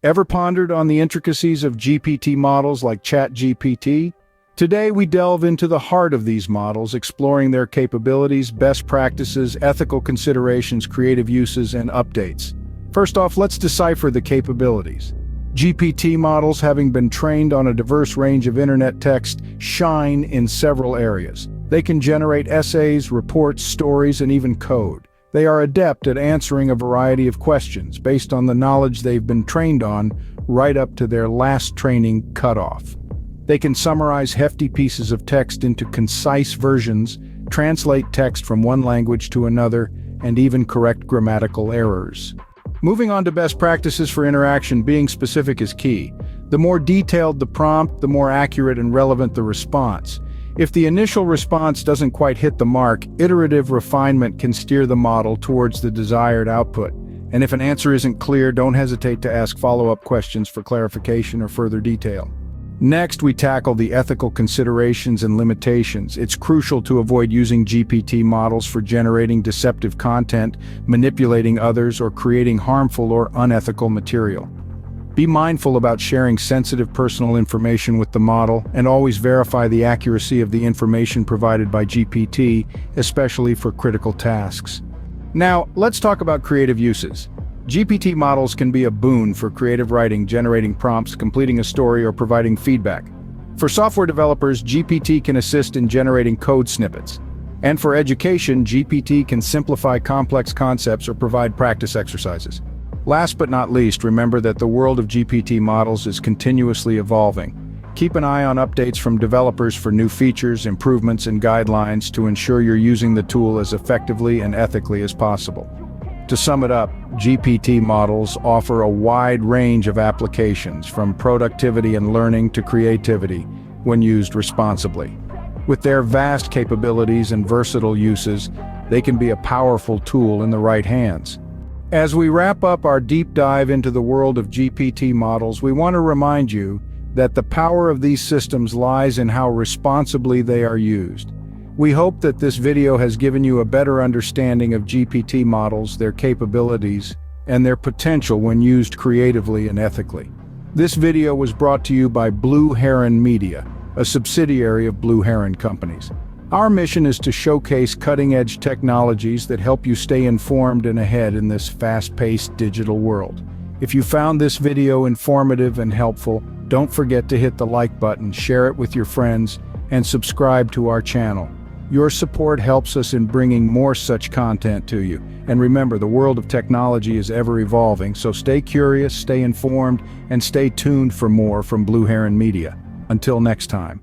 Ever pondered on the intricacies of GPT models like ChatGPT? Today we delve into the heart of these models, exploring their capabilities, best practices, ethical considerations, creative uses, and updates. First off, let's decipher the capabilities. GPT models, having been trained on a diverse range of internet text, shine in several areas. They can generate essays, reports, stories, and even code. They are adept at answering a variety of questions based on the knowledge they've been trained on, right up to their last training cutoff. They can summarize hefty pieces of text into concise versions, translate text from one language to another, and even correct grammatical errors. Moving on to best practices for interaction, being specific is key. The more detailed the prompt, the more accurate and relevant the response. If the initial response doesn't quite hit the mark, iterative refinement can steer the model towards the desired output. And if an answer isn't clear, don't hesitate to ask follow-up questions for clarification or further detail. Next, we tackle the ethical considerations and limitations. It's crucial to avoid using GPT models for generating deceptive content, manipulating others, or creating harmful or unethical material. Be mindful about sharing sensitive personal information with the model, and always verify the accuracy of the information provided by GPT, especially for critical tasks. Now, let's talk about creative uses. GPT models can be a boon for creative writing, generating prompts, completing a story, or providing feedback. For software developers, GPT can assist in generating code snippets. And for education, GPT can simplify complex concepts or provide practice exercises. Last but not least, remember that the world of GPT models is continuously evolving. Keep an eye on updates from developers for new features, improvements, and guidelines to ensure you're using the tool as effectively and ethically as possible. To sum it up, GPT models offer a wide range of applications, from productivity and learning to creativity, when used responsibly. With their vast capabilities and versatile uses, they can be a powerful tool in the right hands. As we wrap up our deep dive into the world of GPT models, we want to remind you that the power of these systems lies in how responsibly they are used. We hope that this video has given you a better understanding of GPT models, their capabilities, and their potential when used creatively and ethically. This video was brought to you by Blue Heron Media, a subsidiary of Blue Heron Companies. Our mission is to showcase cutting-edge technologies that help you stay informed and ahead in this fast-paced digital world. If you found this video informative and helpful, don't forget to hit the like button, share it with your friends, and subscribe to our channel. Your support helps us in bringing more such content to you. And remember, the world of technology is ever evolving, so stay curious, stay informed, and stay tuned for more from Blue Heron Media. Until next time.